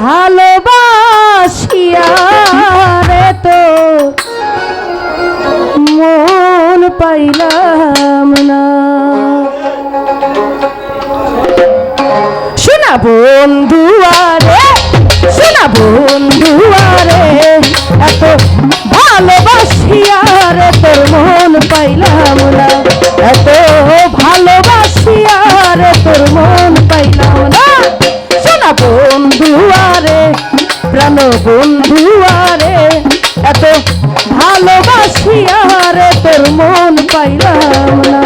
ভালোবাসিয়া রে তো মন পাইলাম না। শোনা বন্ধুয়ারে, শোনা বন্ধুয়ারে, এত ভালোবাসিয়া রে তোর মন পাইলাম না, এত ভালোবাসিয়া রে তোর মন পাইলাম না। শোনা বন্ধুয়ারে, প্রাণ বন্ধুয়ারে, এত ভালোবাসিয়া রে তোর মন পাইলাম না।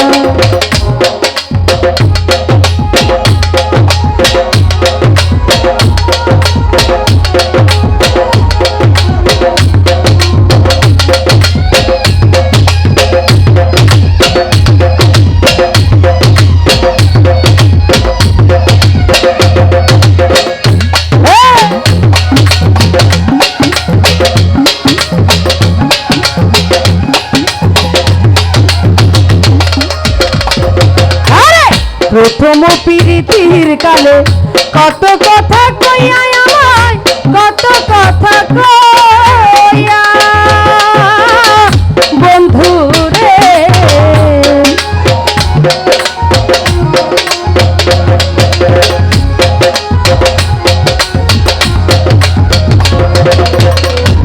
প্রথম প্রীতির কালে কত কথা কইয়া আমায়, কত কথা কইয়া বন্ধু রে।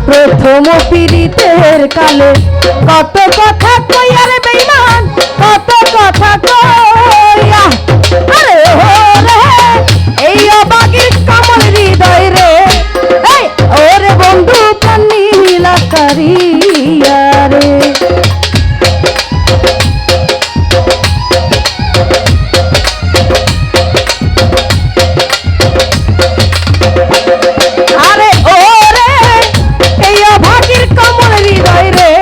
প্রথম প্রীতির কালে কত কথা কইয়া রে বেঈমান, কত কথা কইয়া। আরে ওরে এই অবাগির কমল হৃদয় রে, এই ওরে বন্ধু কান্নিলা করিয়া রে। আরে ওরে এই অবাগির কমল হৃদয় রে,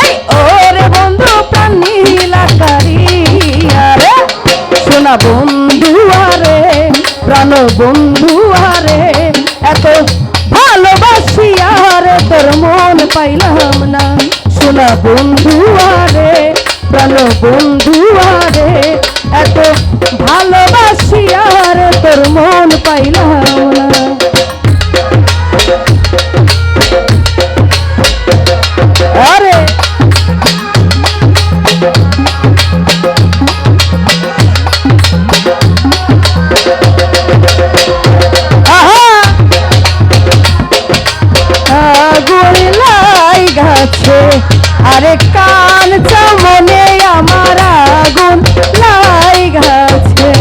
এই ওরে বন্ধু কান্নিলা করিয়া রে। শোনা বন্ধুয়ারে, প্রাণ বন্ধুয়ারে, এত ভালোবাসিয়া রে তোর মন পাইলাম না। শোনা বন্ধুয়ারে, প্রাণ বন্ধুয়ারে, এত ভালোবাসিয়া রে তোর মন পাইলাম না। আরে আরে কান চামনে আমার আগুন লাই গাছে।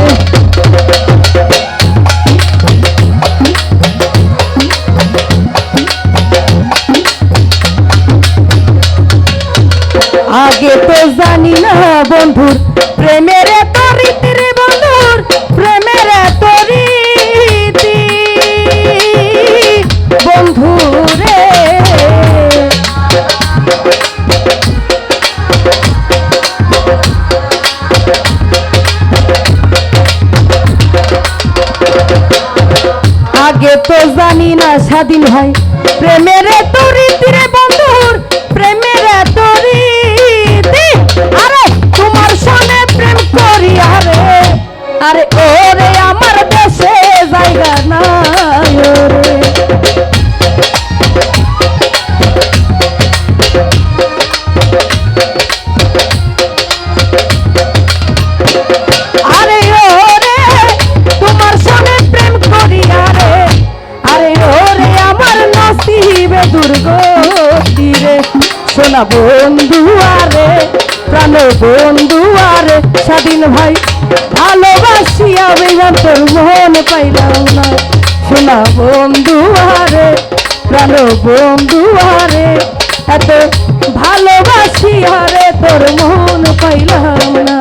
আগে তো জানি না বন্ধুর প্রেমের এত রীতি রে, বন্ধুর প্রেমের এত রীতি বন্ধু রে। আগে তো জানি না স্বাধীন হয় প্রেমের এত রীতি রে, বন্ধুর প্রেমের এত রীতি। আরে তোমার সনে প্রেম করি আরে, আরে ওরে আমার দেশে জায়গা নাই ওরে। আরে ওরে তোমার সনে প্রেম করি আরে, আরে ওরে আমার নসিবে দুর্গতি রে। শোনা বন্ধুয়ারে, প্রাণ বন্ধুয়ারে, স্বাধীন ভাই ভালোবাসিয়া বেজান তোর মন পাইলাম না। শোনা বন্ধুয়ারে, প্রাণ বন্ধুয়ারে, এত ভালোবাসিয়া রে তোর মন পাইলাম না।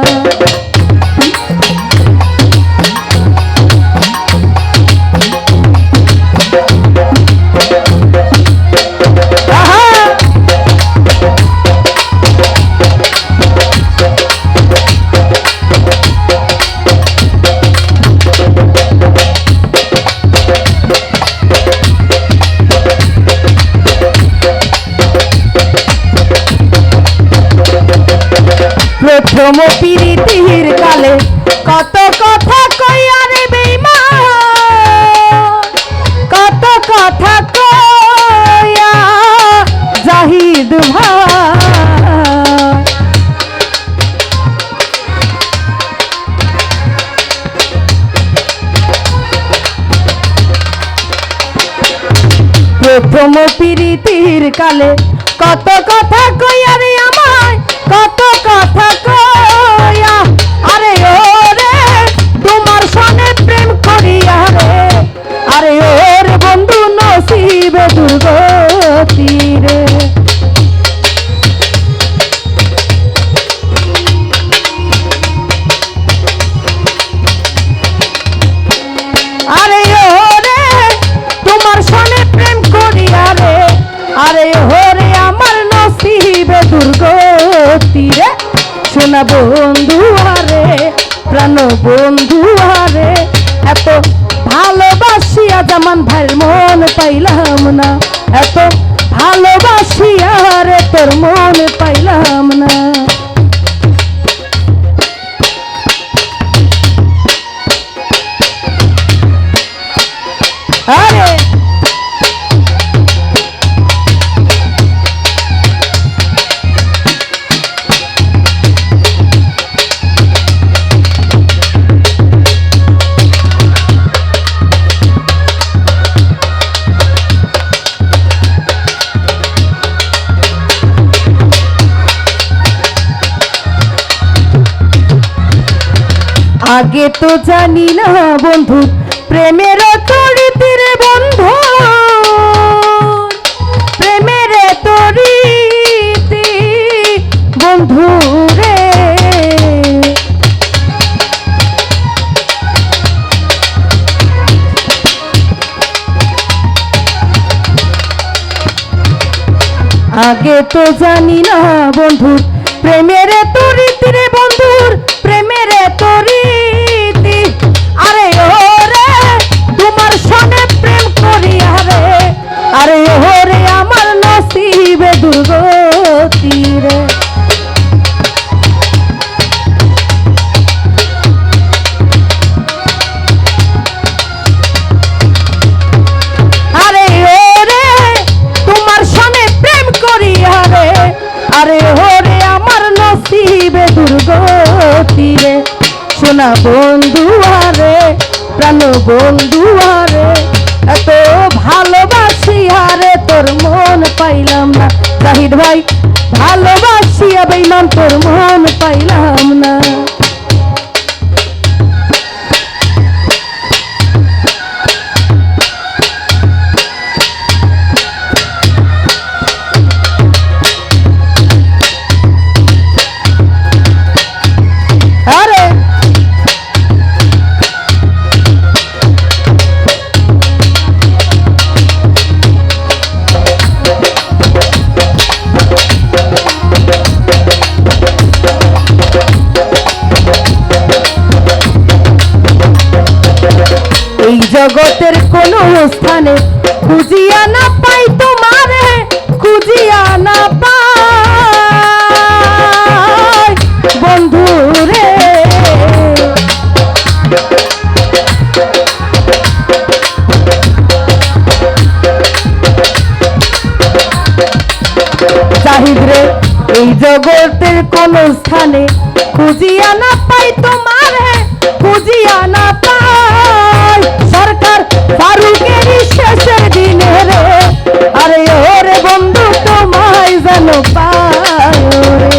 প্রথম পিড়ি প্রথম প্রীতির কালে কত কথা কইয়া রে আমায় কত কথা কইয়া আরে ওরে তোমার সনে প্রেম করিয়া রে আরে ওরে বন্ধু নসিবে দুর্গতি রে আরে ওরে তোমার সনে প্রেম করিয়া রে আরে ওরে আমার নসিবে দুর্গতি রে শোনা বন্ধু আরে প্রাণ বন্ধু আরে এত ভালোবাসিয়া জামান ভাইয়ের মন পাইলাম না এত ভালোবাসিয়া রে তোর মন পাইলাম না আরে আগে তো জানি না বন্ধু প্রেমের তরিতে রে বন্ধু প্রেমের তরিতে বন্ধু রে আগে তো জানি না বন্ধু প্রেমের তরিতে রে বন্ধুর প্রেমের তরিতে আরে ওরে তোমার সনে প্রেম করিয়া রে আরে ওরে আমার নসিবে দুর্গতি রে আরে ওরে তোমার সনে প্রেম করিয়া রে আরে ওরে আমার নসিবে দুর্গতি রে শোনা বন্ধু আরে প্রাণ বন্ধু আরে এত ভালোবাসি আরে তোর মন পাইলাম না জাহিদ ভাই ভালোবাসিয়া বেঈমান তোর মন পাইলাম না এই জগতের কোন স্থানে খুঁজিয়া না পাই তোমারে খুঁজিয়া না পাই বন্ধু রে জাহিদ রে এই জগতের কোন স্থানে খুঁজিয়া না পাই তোমারে খুঁজিয়া না পাই সরকার ফারুকের শেষের দিনে রে আরে ওরে বন্ধু তোমায় যেন পাই রে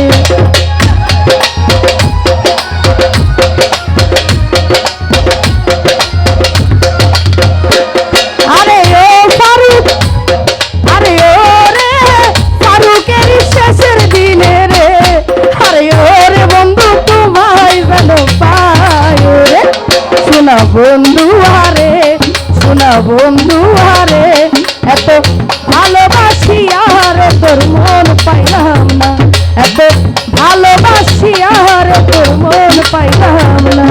আরে ও ফারুক আরে ওরে ফারুকের শেষের দিনে রে আরে ওরে বন্ধু তোমায় যেন পাই রে শোনা বন্ধু আরে শোনা বন্ধু আরে এত ভালোবাসি আরে তোর মন পাইলাম না এত ভালোবাসি আরে তোর মন পাইলাম না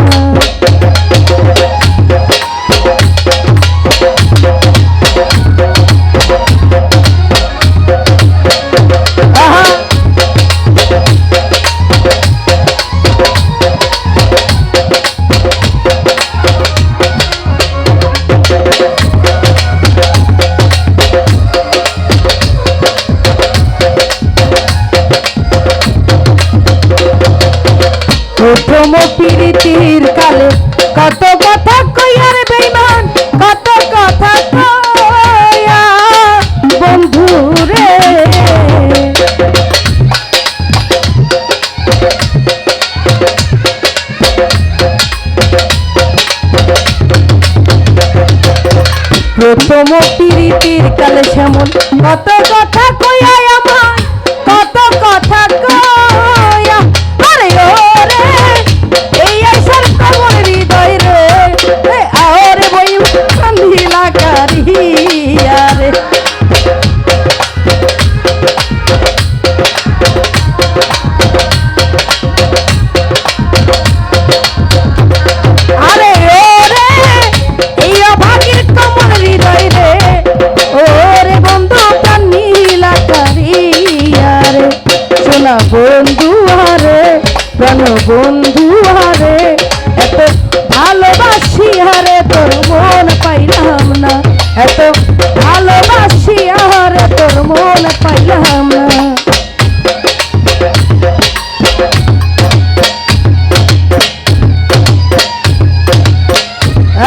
প্রথম প্রীতির কালে কত কথা কইয়া রে বেঈমান কত কথা কইয়া প্রথম প্রীতির কালে শ্যামল কত কথা কইয়া আমার কত কথা কইয়া আরে ওরে এই আইসার কমল হৃদয় রে আরে বই কান্দিলা কারিয়া রে বন্ধু হারে প্রাণ বন্ধু হারে এত ভালোবাসি হারে তোর মন পাইলাম না এত ভালোবাসি হারে তোর মন পাইলাম না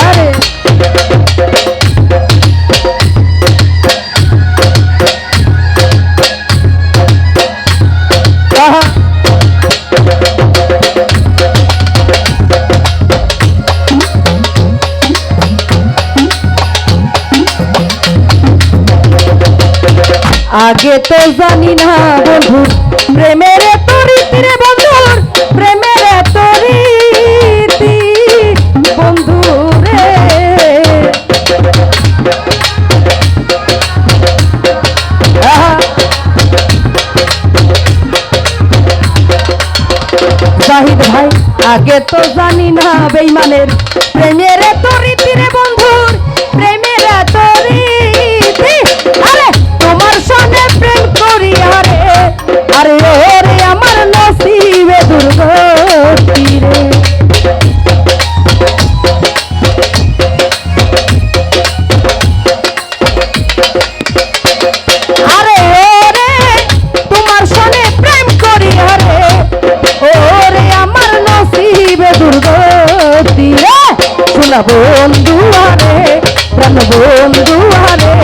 আরে আগে তো জানি না বন্ধু প্রেমের তরিতি রে বন্ধুর প্রেমের তরিতি বন্ধু রে জাহিদ ভাই আগে তো জানি না বেঈমানের প্রেমের তরিতি রে বন্ধুর প্রেমের তরিতি আরে তোমার সনে প্রেম করি আরে আরে ওরে আমার নসিবে দুর্গতি রে আরে ওরে তোমার সনে প্রেম করি আরে ওরে আমার নসিবে দুর্গতি রে শোনা বন্ধু আরে প্রাণ বন্ধু আরে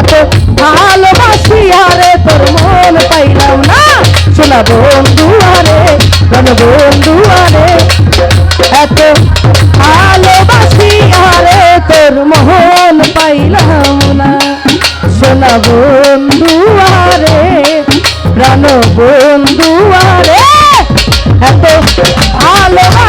এত ভালোবাসি আরে তোর মন পাইলাম না শোনা বন্ধু আরে প্রাণ বন্ধু আরে এত ভালোবাসি আরে তোর মন পাইলাম না শোনা বন্ধু আরে প্রাণ বন্ধু আরে এত ভালোবাসি